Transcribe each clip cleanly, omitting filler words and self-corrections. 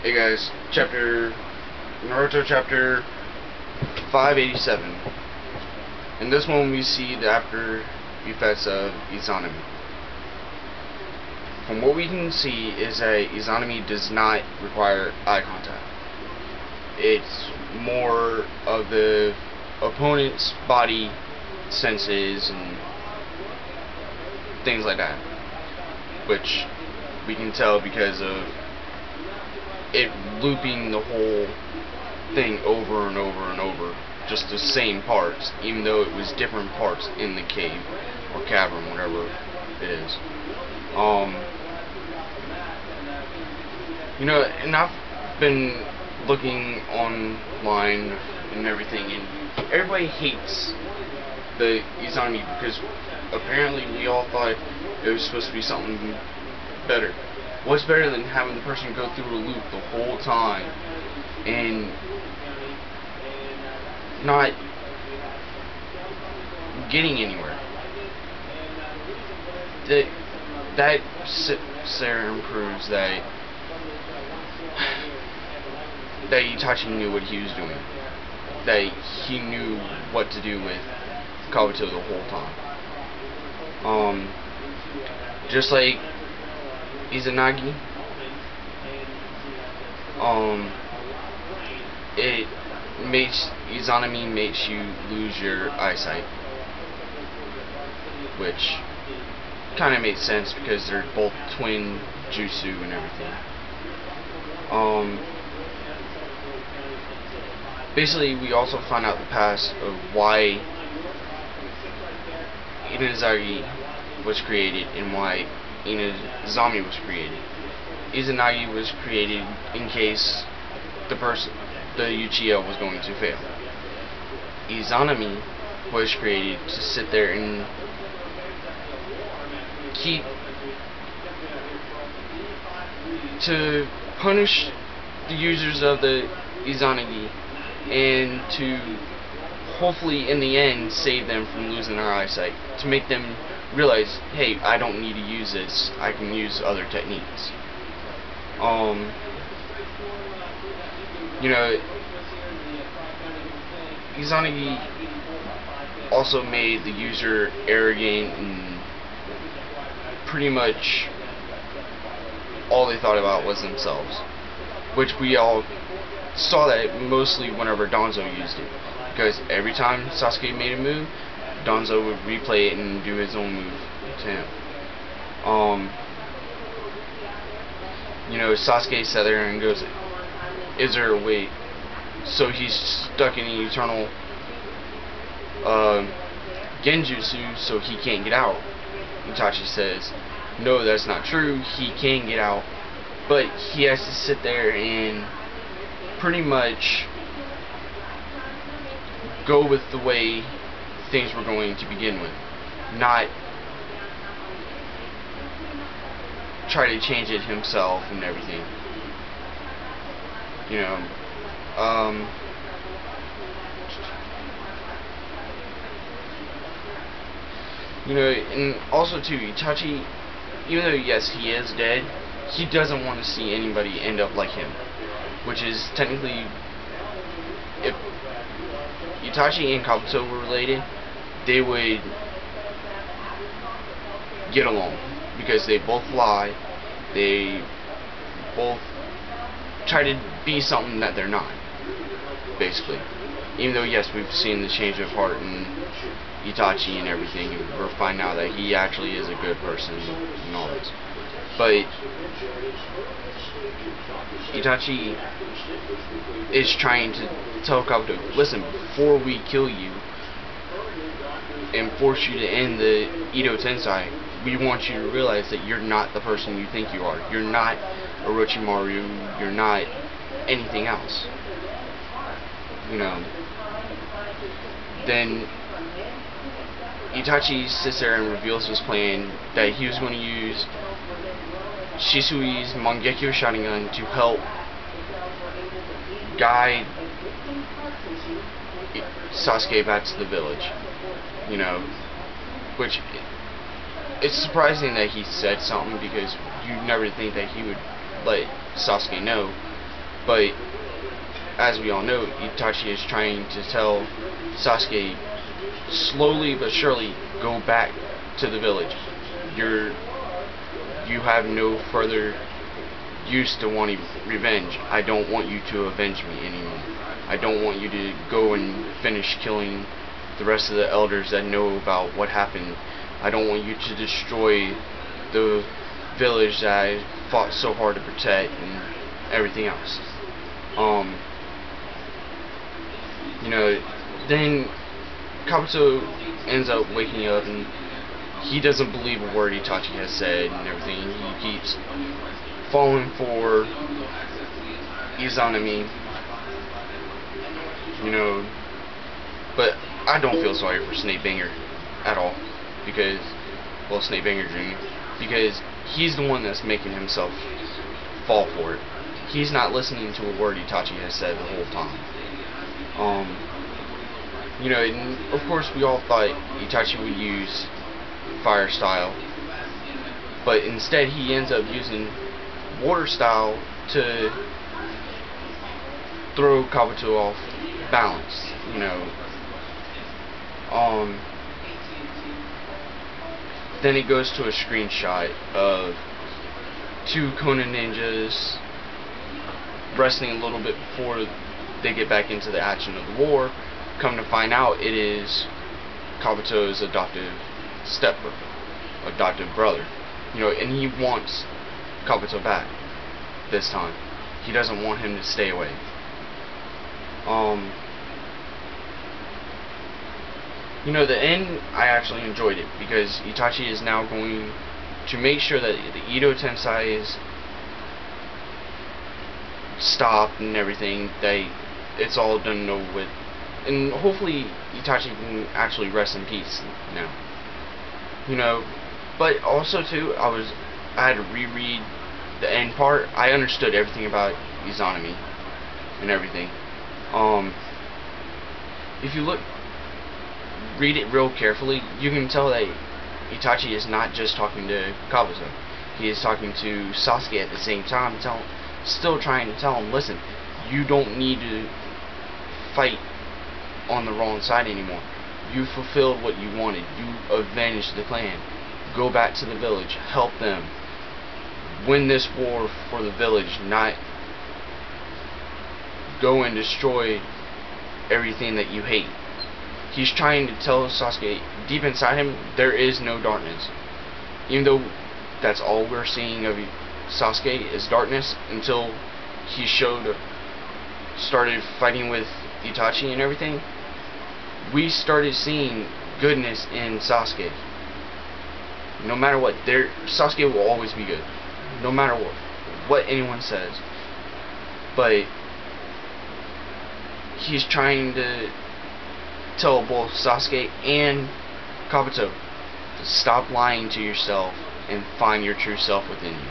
Hey guys, Naruto chapter 587. In this one we see the after effects of Izanami. From what we can see is that Izanami does not require eye contact. It's more of the opponent's body senses and things like that, which we can tell because of it looping the whole thing over and over and over, just the same parts, even though it was different parts in the cave or cavern, whatever it is. You know, and I've been looking online and everything, and everybody hates the Izanami because apparently we all thought it was supposed to be something better. What's better than having the person go through a loop the whole time and not getting anywhere? That Sarah proves that Itachi knew what he was doing. That he knew what to do with Kabuto the whole time. Just like Izanagi, Izanami makes you lose your eyesight, which kind of makes sense because they're both twin jutsu and everything. Basically, we also find out the past of why Izanagi was created and why Izanami was created. Izanagi was created in case the Uchiha was going to fail. Izanami was created to sit there and to punish the users of the Izanagi and to hopefully in the end save them from losing their eyesight, to make them realize, hey, I don't need to use this, I can use other techniques. You know, Izanagi also made the user arrogant and pretty much all they thought about was themselves, which we all saw that mostly whenever Danzo used it, because every time Sasuke made a move, Danzo would replay it and do his own move to him. You know, Sasuke sat there and goes, is there a way? So he's stuck in an eternal genjutsu, so he can't get out. Itachi says, no, that's not true, he can get out, but he has to sit there and pretty much go with the way things were going to begin with, not try to change it himself and everything. You know, and also too, Itachi, even though yes he is dead, he doesn't want to see anybody end up like him, which is technically, if Itachi and Kabuto were related, they would get along, because they both lie, they both try to be something that they're not, basically. Even though yes, we've seen the change of heart in Itachi and everything, and we're finding out that he actually is a good person and all this, but Itachi is trying to tell Kabuto, listen, before we kill you and force you to end the Edo Tensei, we want you to realize that you're not the person you think you are. You're not Orochimaru, you're not anything else. You know, then Itachi sits there and reveals his plan that he was going to use Shisui's Mangekyo Sharingan to help guide Sasuke back to the village. You know, which it's surprising that he said something, because you never think that he would let Sasuke know, But as we all know, Itachi is trying to tell Sasuke slowly but surely, go back to the village. You have no further use to wanting revenge. I don't want you to avenge me anymore. I don't want you to go and finish killing the rest of the elders that know about what happened. I don't want you to destroy the village that I fought so hard to protect and everything else. You know, then Kabuto ends up waking up and he doesn't believe a word Itachi has said and everything. He keeps falling for Izanami, you know, but I don't feel sorry for Snapebanger at all, because, well, Snapebanger Jr., because he's the one that's making himself fall for it. He's not listening to a word Itachi has said the whole time. You know, and of course we all thought Itachi would use fire style, but instead he ends up using water style to throw Kabuto off balance, you know. Then it goes to a screenshot of two Conan ninjas wrestling a little bit before they get back into the action of the war. Come to find out, it is Kabuto's adoptive brother, you know, and he wants Kabuto back this time. He doesn't want him to stay away. You know, the end, I actually enjoyed it, because Itachi is now going to make sure that the Edo Tensei is stopped and everything, that it's all done and over with. And hopefully Itachi can actually rest in peace now. You know, but also too, I had to reread the end part. I understood everything about Izanami and everything. If you read it real carefully, you can tell that Itachi is not just talking to Kabuto. He is talking to Sasuke at the same time, still trying to tell him, listen, you don't need to fight on the wrong side anymore. You fulfilled what you wanted. You avenged the clan. Go back to the village. Help them. Win this war for the village, not go and destroy everything that you hate. He's trying to tell Sasuke, deep inside him, there is no darkness. Even though that's all we're seeing of Sasuke is darkness, until he started fighting with Itachi and everything, we started seeing goodness in Sasuke. No matter what, Sasuke will always be good. No matter what anyone says. But he's trying to tell both Sasuke and Kabuto to stop lying to yourself and find your true self within you.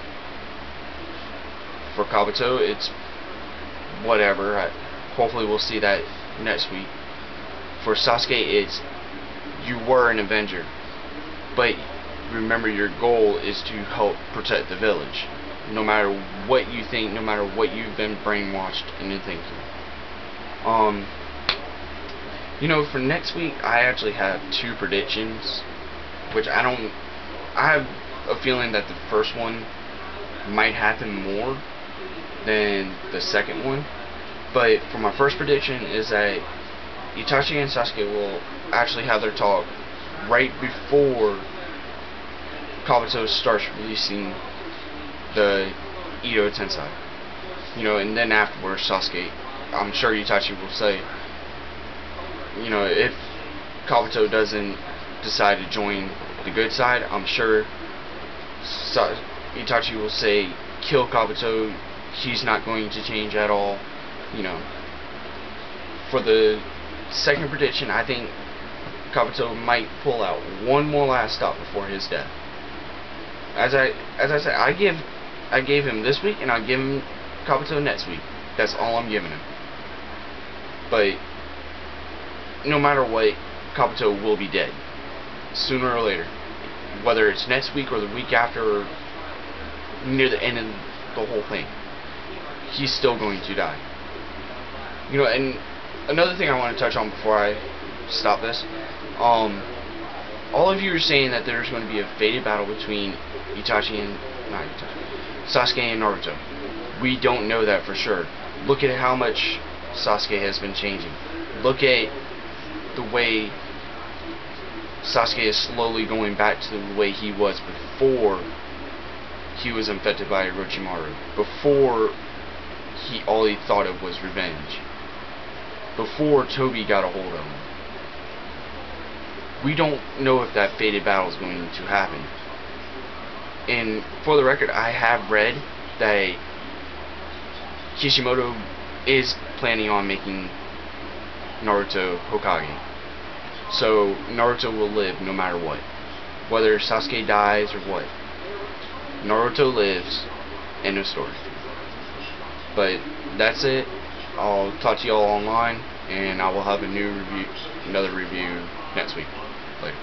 For Kabuto, it's whatever. Hopefully we'll see that next week. For Sasuke, it's you were an Avenger, but remember your goal is to help protect the village. No matter what you think, no matter what you've been brainwashed into thinking. You know, for next week, I actually have 2 predictions, which I have a feeling that the first one might happen more than the second one. But for my first prediction is that Itachi and Sasuke will actually have their talk right before Kabuto starts releasing the Edo Tensei. You know, and then afterwards Sasuke, I'm sure Itachi will say, you know, if Kabuto doesn't decide to join the good side, I'm sure Itachi will say, kill Kabuto, he's not going to change at all, you know. For the second prediction, I think Kabuto might pull out one more last stop before his death. As I said, I gave him this week, and I'll give him Kabuto next week. That's all I'm giving him. But no matter what, Kabuto will be dead sooner or later. Whether it's next week or the week after, or near the end of the whole thing. he's still going to die. You know, and another thing I want to touch on before I stop this, all of you are saying that there's going to be a fated battle between Sasuke and Naruto. We don't know that for sure. Look at how much Sasuke has been changing. Look at the way Sasuke is slowly going back to the way he was before he was infected by Orochimaru. Before all he thought of was revenge. Before Toby got a hold of him. We don't know if that fated battle is going to happen. And for the record, I have read that Kishimoto is planning on making Naruto Hokage. So Naruto will live no matter what. Whether Sasuke dies or what. Naruto lives. End of story. But that's it. I'll talk to y'all online, and I will have another review next week. Later.